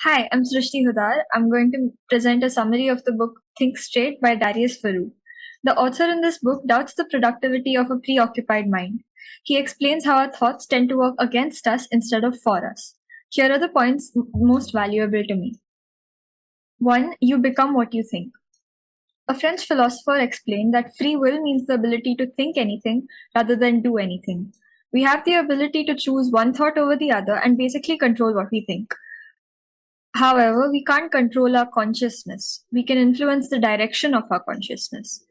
Hi, I'm Srushtee Hudar. I'm going to present a summary of the book Think Straight by Darius Faroo. The author in this book doubts the productivity of a preoccupied mind. He explains how our thoughts tend to work against us instead of for us. Here are the points most valuable to me. 1. You become what you think. A French philosopher explained that free will means the ability to think anything rather than do anything. We have the ability to choose one thought over the other and basically control what we think. However, we can't control our consciousness. We can influence the direction of our consciousness.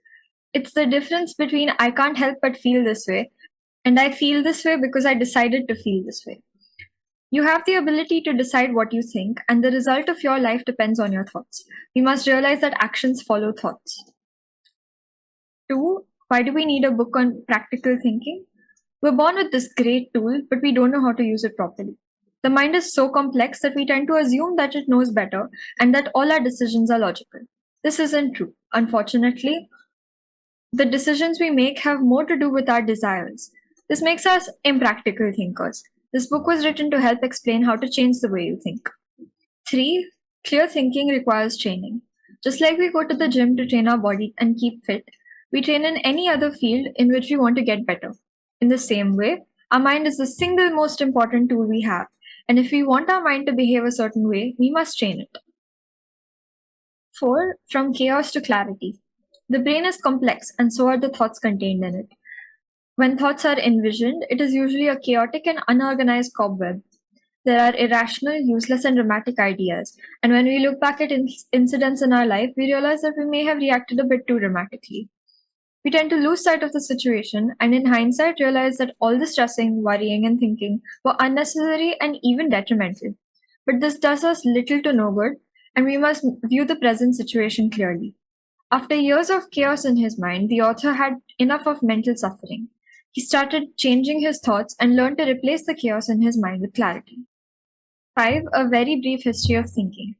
It's the difference between I can't help but feel this way and I feel this way because I decided to feel this way. You have the ability to decide what you think, and the result of your life depends on your thoughts. We must realize that actions follow thoughts. 2. Why do we need a book on practical thinking? We're born with this great tool, but we don't know how to use it properly. The mind is so complex that we tend to assume that it knows better and that all our decisions are logical. This isn't true. Unfortunately, the decisions we make have more to do with our desires. This makes us impractical thinkers. This book was written to help explain how to change the way you think. 3. Clear thinking requires training. Just like we go to the gym to train our body and keep fit, we train in any other field in which we want to get better. In the same way, our mind is the single most important tool we have, and if we want our mind to behave a certain way, we must train it. 4. From chaos to clarity. The brain is complex, and so are the thoughts contained in it. When thoughts are envisioned, it is usually a chaotic and unorganized cobweb. There are irrational, useless, and dramatic ideas, and when we look back at incidents in our life, we realize that we may have reacted a bit too dramatically. We tend to lose sight of the situation and, in hindsight, realize that all the stressing, worrying, and thinking were unnecessary and even detrimental. But this does us little to no good, and we must view the present situation clearly. After years of chaos in his mind, the author had enough of mental suffering. He started changing his thoughts and learned to replace the chaos in his mind with clarity. 5. A very brief history of thinking.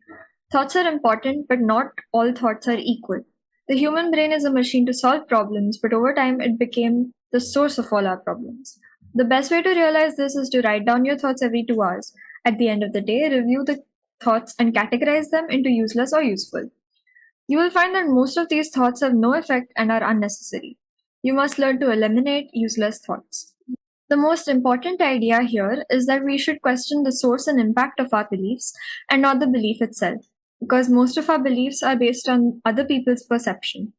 Thoughts are important, but not all thoughts are equal. The human brain is a machine to solve problems, but over time it became the source of all our problems. The best way to realize this is to write down your thoughts every 2 hours. At the end of the day, review the thoughts and categorize them into useless or useful. You will find that most of these thoughts have no effect and are unnecessary. You must learn to eliminate useless thoughts. The most important idea here is that we should question the source and impact of our beliefs and not the belief itself, because most of our beliefs are based on other people's perception.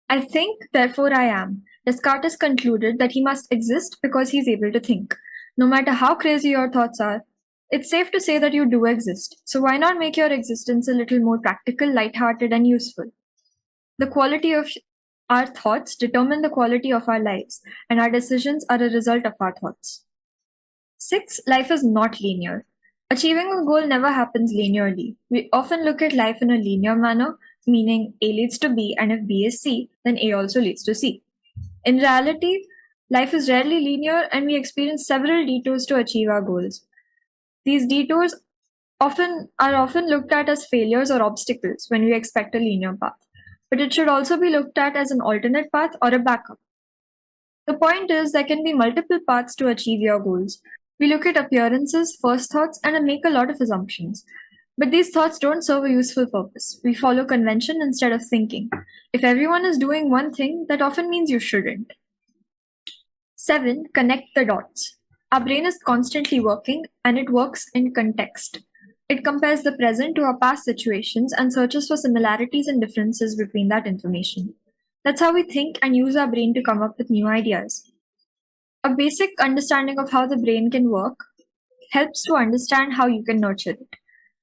I think, therefore I am. Descartes concluded that he must exist because he is able to think. No matter how crazy your thoughts are, it's safe to say that you do exist. So why not make your existence a little more practical, lighthearted, and useful? The quality of our thoughts determine the quality of our lives, and our decisions are a result of our thoughts. 6. Life is not linear. Achieving a goal never happens linearly. We often look at life in a linear manner, meaning A leads to B, and if B is C, then A also leads to C. In reality, life is rarely linear, and we experience several detours to achieve our goals. These detours often looked at as failures or obstacles when we expect a linear path, but it should also be looked at as an alternate path or a backup. The point is, there can be multiple paths to achieve your goals. We look at appearances, first thoughts, and make a lot of assumptions. But these thoughts don't serve a useful purpose. We follow convention instead of thinking. If everyone is doing one thing, that often means you shouldn't. 7. Connect the dots. Our brain is constantly working, and it works in context. It compares the present to our past situations and searches for similarities and differences between that information. That's how we think and use our brain to come up with new ideas. A basic understanding of how the brain can work helps to understand how you can nurture it.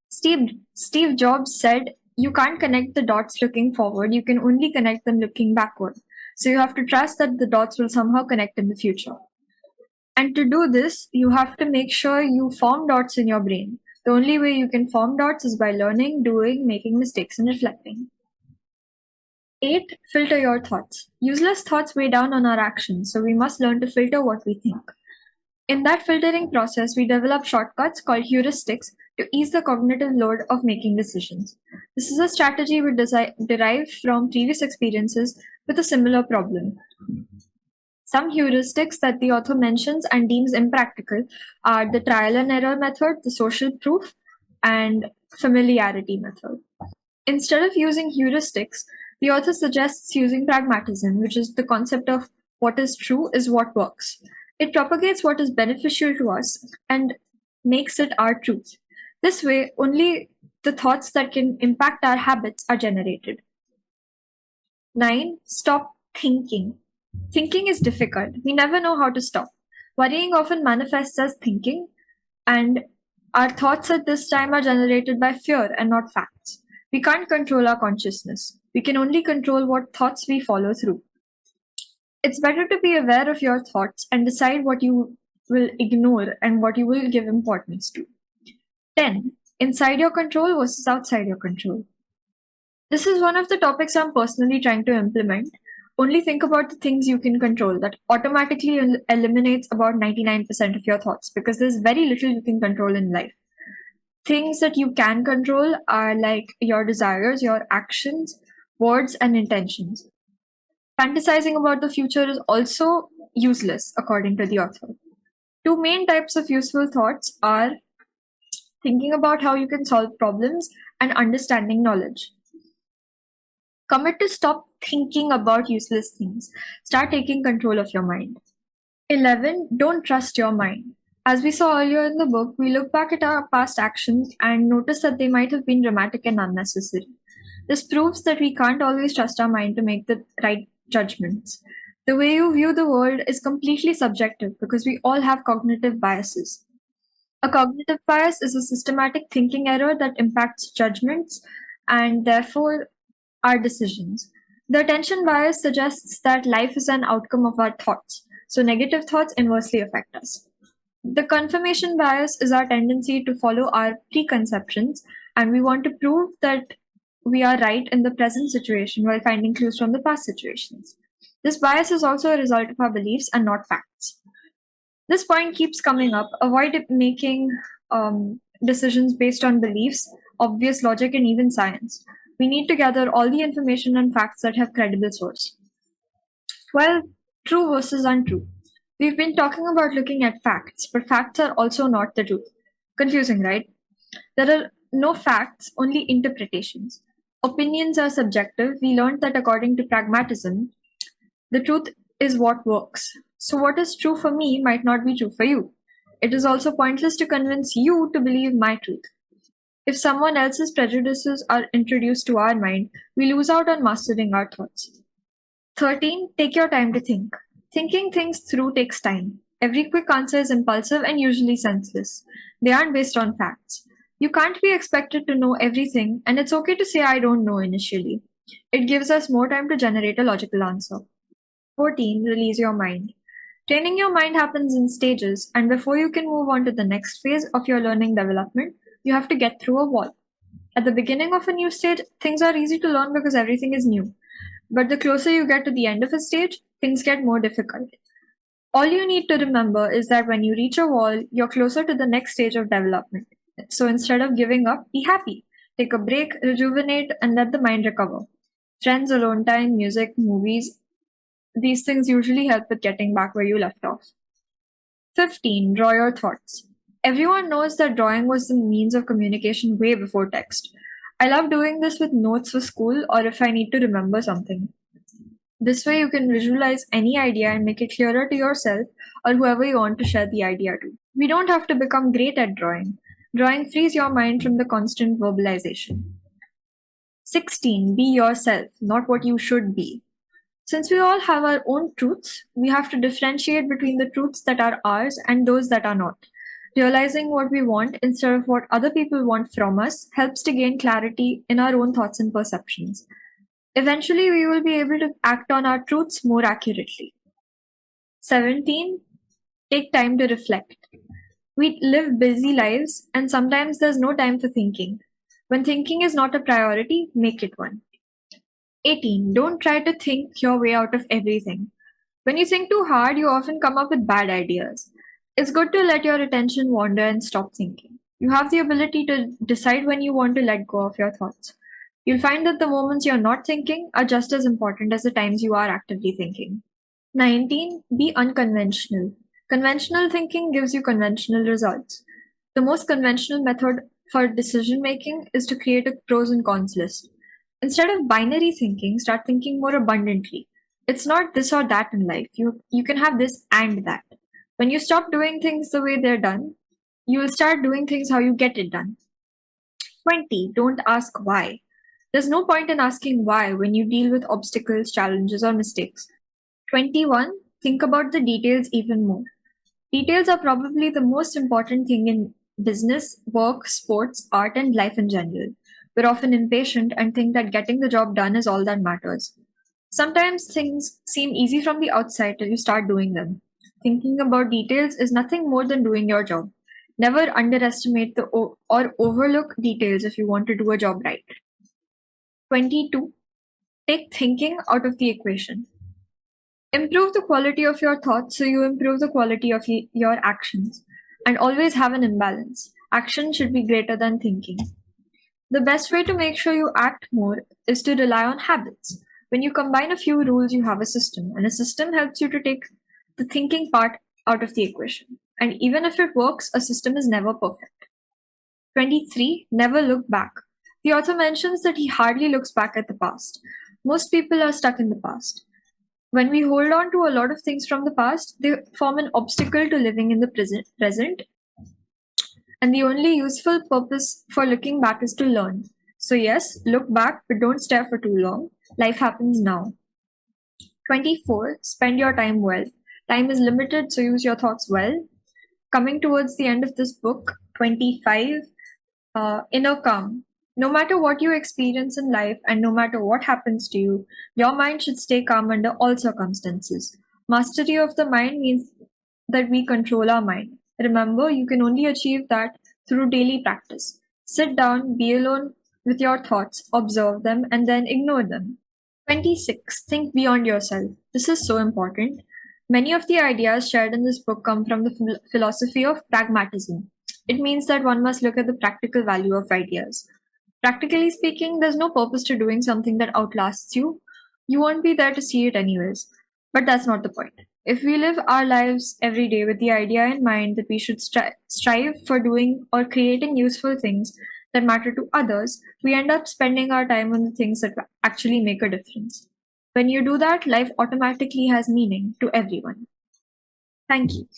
Steve Jobs said, "You can't connect the dots looking forward, you can only connect them looking backward. So you have to trust that the dots will somehow connect in the future." And to do this, you have to make sure you form dots in your brain. The only way you can form dots is by learning, doing, making mistakes, and reflecting. 8. Filter your thoughts. Useless thoughts weigh down on our actions, so we must learn to filter what we think. In that filtering process, we develop shortcuts called heuristics to ease the cognitive load of making decisions. This is a strategy we derived from previous experiences with a similar problem. Some heuristics that the author mentions and deems impractical are the trial and error method, the social proof, and familiarity method. Instead of using heuristics, the author suggests using pragmatism, which is the concept of what is true is what works. It propagates what is beneficial to us and makes it our truth. This way, only the thoughts that can impact our habits are generated. 9. Stop thinking. Thinking is difficult. We never know how to stop. Worrying often manifests as thinking, and our thoughts at this time are generated by fear and not facts. We can't control our consciousness. We can only control what thoughts we follow through. It's better to be aware of your thoughts and decide what you will ignore and what you will give importance to. 10. Inside your control versus outside your control. This is one of the topics I'm personally trying to implement. Only think about the things you can control. That automatically eliminates about 99% of your thoughts because there's very little you can control in life. Things that you can control are like your desires, your actions, words, and intentions. Fantasizing about the future is also useless, according to the author. Two main types of useful thoughts are thinking about how you can solve problems and understanding knowledge. Commit to stop thinking about useless things. Start taking control of your mind. 11. Don't trust your mind. As we saw earlier in the book, we look back at our past actions and notice that they might have been dramatic and unnecessary. This proves that we can't always trust our mind to make the right judgments. The way you view the world is completely subjective because we all have cognitive biases. A cognitive bias is a systematic thinking error that impacts judgments and therefore our decisions. The attention bias suggests that life is an outcome of our thoughts, so negative thoughts inversely affect us. The confirmation bias is our tendency to follow our preconceptions, and we want to prove that we are right in the present situation while finding clues from the past situations. This bias is also a result of our beliefs and not facts. This point keeps coming up. Avoid making decisions based on beliefs, obvious logic, and even science. We need to gather all the information and facts that have credible source. 12. True versus untrue. We've been talking about looking at facts, but facts are also not the truth. Confusing, right? There are no facts, only interpretations. Opinions are subjective. We learned that according to pragmatism, the truth is what works. So what is true for me might not be true for you. It is also pointless to convince you to believe my truth. If someone else's prejudices are introduced to our mind, we lose out on mastering our thoughts. 13. Take your time to think. Thinking things through takes time. Every quick answer is impulsive and usually senseless. They aren't based on facts. You can't be expected to know everything, and it's okay to say I don't know initially. It gives us more time to generate a logical answer. 14. Release your mind. Training your mind happens in stages, and before you can move on to the next phase of your learning development, you have to get through a wall. At the beginning of a new stage, things are easy to learn because everything is new. But the closer you get to the end of a stage, things get more difficult. All you need to remember is that when you reach a wall, you're closer to the next stage of development. So instead of giving up, be happy. Take a break, rejuvenate, and let the mind recover. Friends, alone time, music, movies, these things usually help with getting back where you left off. 15. Draw your thoughts. Everyone knows that drawing was the means of communication way before text. I love doing this with notes for school or if I need to remember something. This way you can visualize any idea and make it clearer to yourself or whoever you want to share the idea to. We don't have to become great at drawing. Drawing frees your mind from the constant verbalization. 16. Be yourself, not what you should be. Since we all have our own truths, we have to differentiate between the truths that are ours and those that are not. Realizing what we want instead of what other people want from us helps to gain clarity in our own thoughts and perceptions. Eventually, we will be able to act on our truths more accurately. 17. Take time to reflect. We live busy lives, and sometimes there's no time for thinking. When thinking is not a priority, make it one. 18. Don't try to think your way out of everything. When you think too hard, you often come up with bad ideas. It's good to let your attention wander and stop thinking. You have the ability to decide when you want to let go of your thoughts. You'll find that the moments you're not thinking are just as important as the times you are actively thinking. 19. Be unconventional. Conventional thinking gives you conventional results. The most conventional method for decision making is to create a pros and cons list. Instead of binary thinking, start thinking more abundantly. It's not this or that in life. You can have this and that. When you stop doing things the way they're done, you will start doing things how you get it done. 20. Don't ask why. There's no point in asking why when you deal with obstacles, challenges, or mistakes. 21. Think about the details even more. Details are probably the most important thing in business, work, sports, art, and life in general. We're often impatient and think that getting the job done is all that matters. Sometimes things seem easy from the outside till you start doing them. Thinking about details is nothing more than doing your job. Never underestimate or overlook details if you want to do a job right. 22. Take thinking out of the equation. Improve the quality of your thoughts so you improve the quality of your actions. And always have an imbalance. Action should be greater than thinking. The best way to make sure you act more is to rely on habits. When you combine a few rules, you have a system, and a system helps you to take the thinking part out of the equation. And even if it works, a system is never perfect. 23. Never look back. The author mentions that he hardly looks back at the past. Most people are stuck in the past. When we hold on to a lot of things from the past, they form an obstacle to living in the present, and the only useful purpose for looking back is to learn. So, yes, look back, but don't stare for too long. Life happens now. 24. Spend your time well. Time is limited, so use your thoughts well. Coming towards the end of this book, 25. Inner calm. No matter what you experience in life and no matter what happens to you, your mind should stay calm under all circumstances. Mastery of the mind means that we control our mind. Remember, you can only achieve that through daily practice. Sit down, be alone with your thoughts, observe them, and then ignore them. 26. Think beyond yourself. This is so important. Many of the ideas shared in this book come from the philosophy of pragmatism. It means that one must look at the practical value of ideas. Practically speaking, there's no purpose to doing something that outlasts you. You won't be there to see it anyways. But that's not the point. If we live our lives every day with the idea in mind that we should strive for doing or creating useful things that matter to others, we end up spending our time on the things that actually make a difference. When you do that, life automatically has meaning to everyone. Thank you.